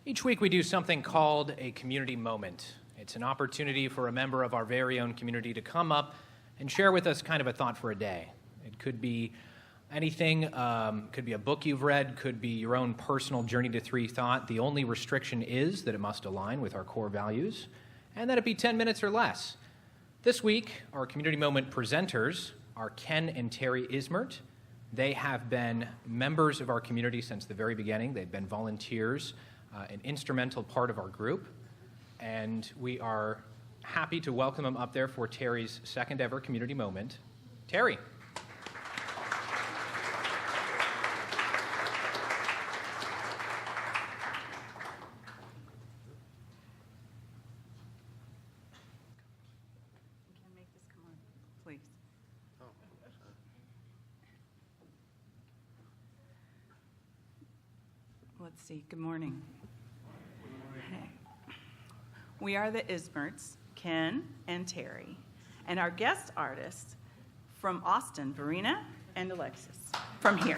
Each week we do something called a community moment. It's an opportunity for a member of our very own community to come up and share with us kind of a thought for a day. It could be anything, could be a book you've read, could be your own personal journey to three thought. The only restriction is that it must align with our core values and that it be 10 minutes or less. This week, our community moment presenters are Ken and Terry Ismert. They have been members of our community since the very beginning. They've been volunteers, an instrumental part of our group, and we are happy to welcome them up there for Terry's second ever community moment. Terry. Let's see. Good morning. Hey. We are the Ismerts, Ken and Terry, and our guest artists from Austin, Verena and Alexis, from here.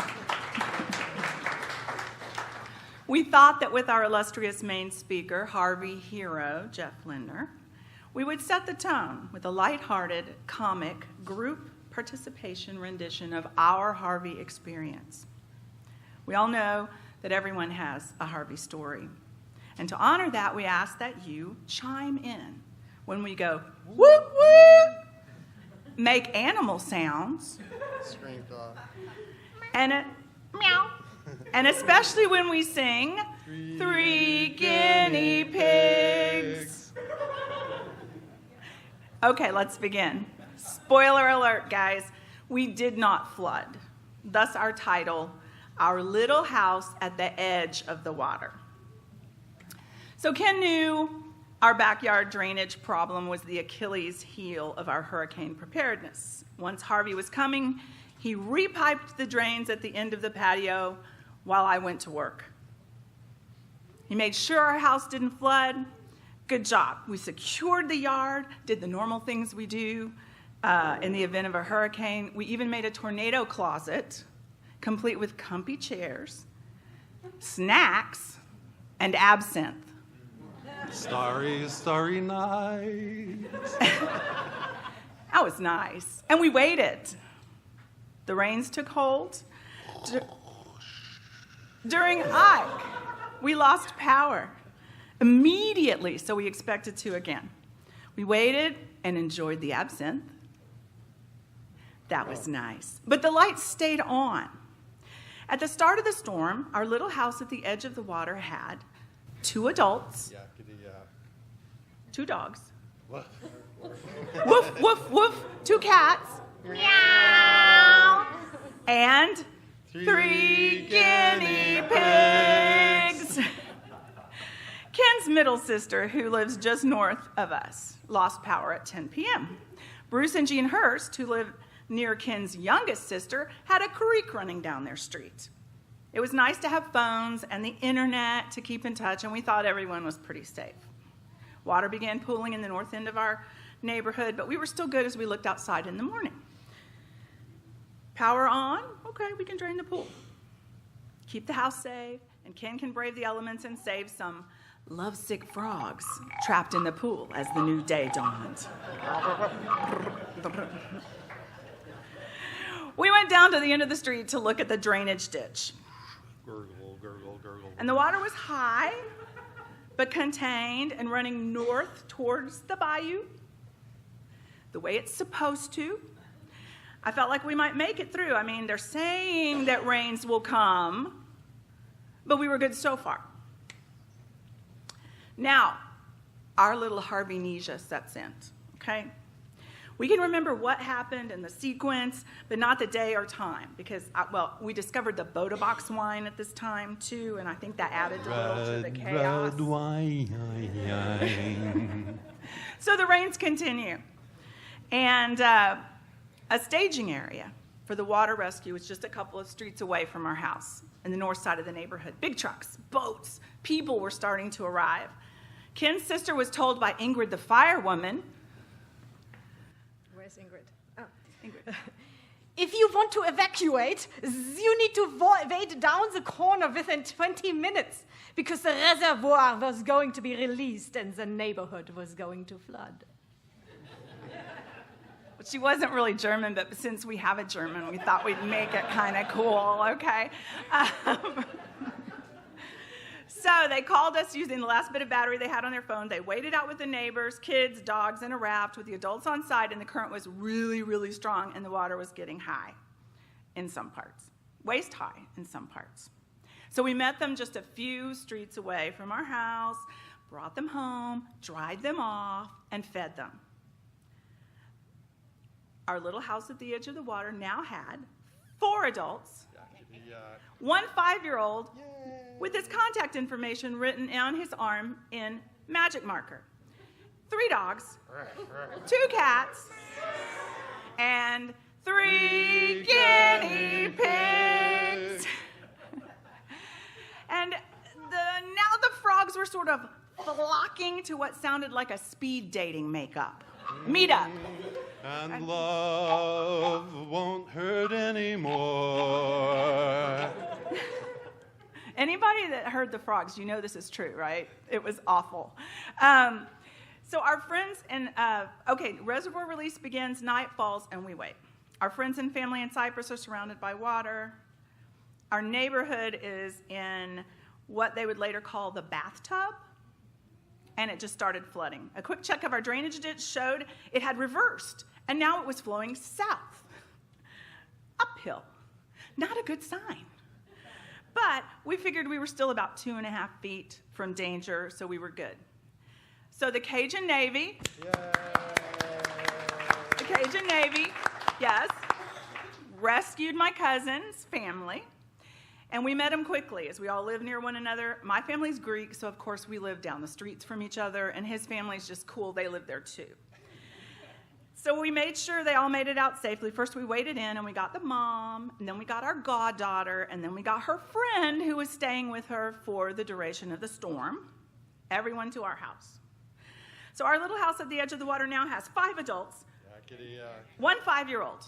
We thought that with our illustrious main speaker, Harvey hero, Jeff Lindner, we would set the tone with a lighthearted, comic, group participation rendition of our Harvey experience. We all know that everyone has a Harvey story. And to honor that, we ask that you chime in. When we go, whoop, whoop, make animal sounds. Scream dog. And meow. And especially when we sing, Three Guinea Pigs. Okay, let's begin. Spoiler alert, guys. We did not flood. Thus our title, Our Little House at the Edge of the Water. So Ken knew our backyard drainage problem was the Achilles heel of our hurricane preparedness. Once Harvey was coming, he repiped the drains at the end of the patio while I went to work. He made sure our house didn't flood. Good job. We secured the yard, did the normal things we do in the event of a hurricane. We even made a tornado closet, complete with comfy chairs, snacks, and absinthe. Starry, starry night. That was nice. And we waited. The rains took hold. During Ike, we lost power immediately, so we expected to again. We waited and enjoyed the absinthe. That was nice. But the lights stayed on. At the start of the storm, our little house at the edge of the water had 2 adults, 2 dogs, woof, woof, woof, 2 cats, meow, and 3 guinea pigs. Ken's middle sister, who lives just north of us, lost power at 10 p.m. Bruce and Jean Hurst, who live near Ken's youngest sister, had a creek running down their street. It was nice to have phones and the internet to keep in touch, and we thought everyone was pretty safe. Water began pooling in the north end of our neighborhood, but we were still good as we looked outside in the morning. Power on? Okay, we can drain the pool. Keep the house safe, and Ken can brave the elements and save some lovesick frogs trapped in the pool as the new day dawned. We went down to the end of the street to look at the drainage ditch. Gurgle, gurgle, gurgle. And the water was high, but contained and running north towards the bayou, the way it's supposed to. I felt like we might make it through. I mean, they're saying that rains will come, but we were good so far. Now, our little Harvey-nesia sets in, okay? We can remember what happened in the sequence, but not the day or time, because, we discovered the Boda Box wine at this time, too, and I think that added a little to the chaos. Red wine. So the rains continue, and a staging area for the water rescue was just a couple of streets away from our house, in the north side of the neighborhood. Big trucks, boats, people were starting to arrive. Ken's sister was told by Ingrid, the firewoman. Where's Ingrid? Oh, Ingrid. If you want to evacuate, you need to wait down the corner within 20 minutes because the reservoir was going to be released and the neighborhood was going to flood. She wasn't really German, but since we have a German, we thought we'd make it kind of cool, okay? So they called us using the last bit of battery they had on their phone. They waited out with the neighbors, kids, dogs, in a raft with the adults on side, and the current was really, really strong, and the water was getting high in some parts, waist high in some parts. So we met them just a few streets away from our house, brought them home, dried them off, and fed them. Our little house at the edge of the water now had 4 adults, 1 5-year-old with his contact information written on his arm in magic marker, 3 dogs, 2 cats, and 3 guinea pigs. And now the frogs were sort of flocking to what sounded like a speed dating meetup. And love won't hurt anymore. Anybody that heard the frogs, you know this is true, right? It was awful. So our friends and, reservoir release begins, night falls, and we wait. Our friends and family in Cyprus are surrounded by water. Our neighborhood is in what they would later call the bathtub, and it just started flooding. A quick check of our drainage ditch showed it had reversed, and now it was flowing south, uphill. Not a good sign. But we figured we were still about 2.5 feet from danger, so we were good. So the Cajun Navy, yes, rescued my cousin's family, and we met him quickly as we all live near one another. My family's Greek, so of course we live down the streets from each other, and his family's just cool. They live there too. So we made sure they all made it out safely. First we waited in, and we got the mom, and then we got our goddaughter, and then we got her friend who was staying with her for the duration of the storm. Everyone to our house. So our little house at the edge of the water now has 5 adults, 1 5-year-old,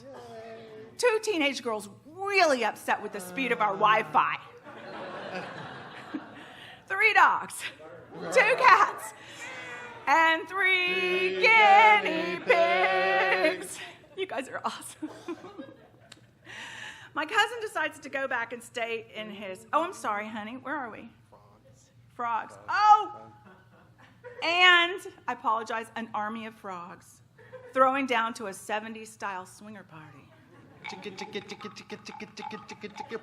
2 teenage girls really upset with the speed of our Wi-Fi, 3 dogs, 2 cats, and 3 guinea pigs. You guys are awesome. My cousin decides to go back and stay in his, I'm sorry, honey, where are we? Frogs. Oh! And, I apologize, an army of frogs throwing down to a 70s-style swinger party.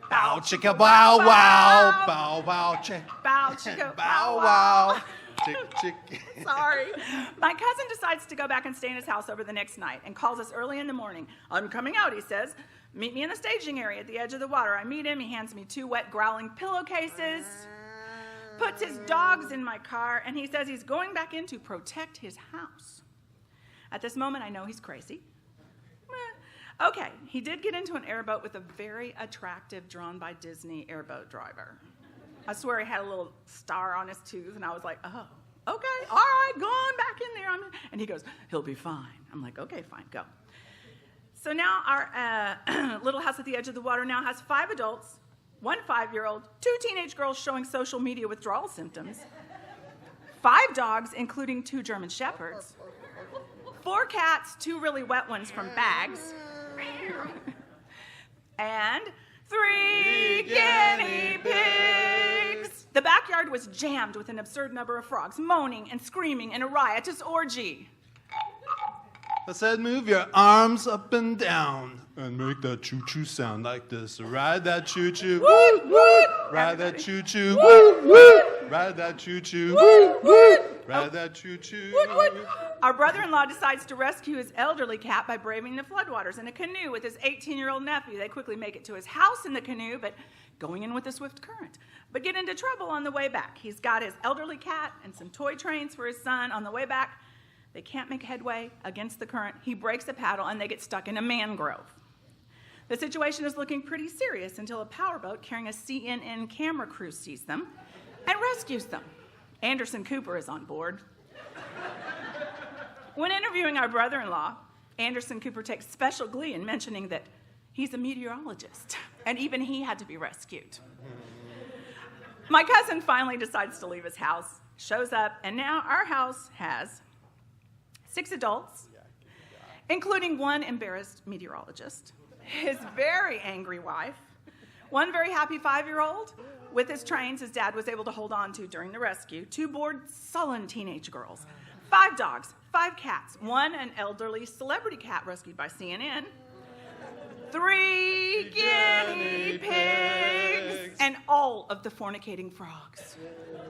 Bow chicka bow wow, bow wow chick. Bow chicka Bow wow. Chick chick. Sorry. My cousin decides to go back and stay in his house over the next night and calls us early in the morning. I'm coming out, he says. Meet me in the staging area at the edge of the water. I meet him. He hands me 2 wet, growling pillowcases, puts his dogs in my car, and he says he's going back in to protect his house. At this moment, I know he's crazy. Okay, he did get into an airboat with a very attractive, drawn by Disney airboat driver. I swear he had a little star on his tooth, and I was like, oh, okay, all right, going back in there. And he goes, he'll be fine. I'm like, okay, fine, go. So now our little house at the edge of the water now has 5 adults, 1 5-year-old, 2 teenage girls showing social media withdrawal symptoms, 5 dogs, including 2 German shepherds, 4 cats, 2 really wet ones from bags, and 3 guinea pigs. The backyard was jammed with an absurd number of frogs, moaning and screaming in a riotous orgy. I said, move your arms up and down and make that choo-choo sound like this. Ride that choo-choo. Woot, woot. Ride that Everybody. choo-choo. Woot, woot. Ride that choo-choo. Woot, woot. Ride that choo-choo. Woot, woot. Our brother-in-law decides to rescue his elderly cat by braving the floodwaters in a canoe with his 18-year-old nephew. They quickly make it to his house in the canoe, but going in with a swift current, but get into trouble on the way back. He's got his elderly cat and some toy trains for his son. On the way back, they can't make headway against the current. He breaks a paddle, and they get stuck in a mangrove. The situation is looking pretty serious until a powerboat carrying a CNN camera crew sees them and rescues them. Anderson Cooper is on board. When interviewing our brother-in-law, Anderson Cooper takes special glee in mentioning that He's a meteorologist, and even he had to be rescued. My cousin finally decides to leave his house, shows up, and now our house has 6 adults, including one embarrassed meteorologist, his very angry wife, one very happy 5-year-old with his trains his dad was able to hold on to during the rescue, 2 bored, sullen teenage girls, 5 dogs, 5 cats, 1 an elderly celebrity cat rescued by CNN, 3 guinea pigs, and all of the fornicating frogs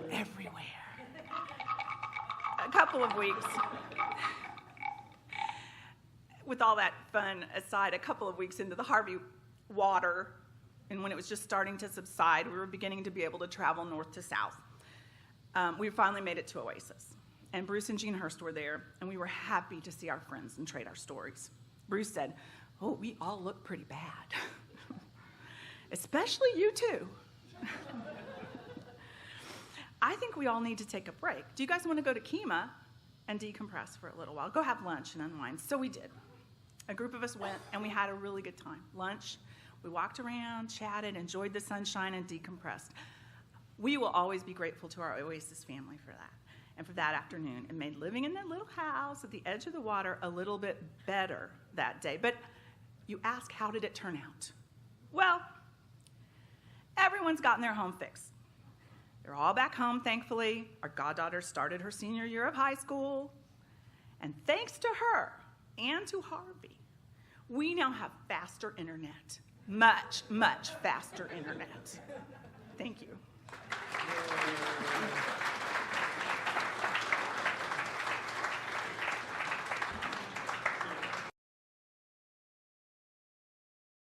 everywhere. A couple of weeks, with all that fun aside, a couple of weeks into the Harvey water, and when it was just starting to subside, we were beginning to be able to travel north to south. We finally made it to Oasis, and Bruce and Jean Hurst were there, and we were happy to see our friends and trade our stories. Bruce said, "Oh, we all look pretty bad, especially you two." I think we all need to take a break. Do you guys want to go to Kima and decompress for a little while? Go have lunch and unwind. So we did. A group of us went, and we had a really good time. Lunch, we walked around, chatted, enjoyed the sunshine, and decompressed. We will always be grateful to our Oasis family for that, and for that afternoon. It made living in that little house at the edge of the water a little bit better that day. But you ask, how did it turn out? Well, everyone's gotten their home fixed. They're all back home, thankfully. Our goddaughter started her senior year of high school. And thanks to her and to Harvey, we now have faster internet. Much, much faster internet. Thank you.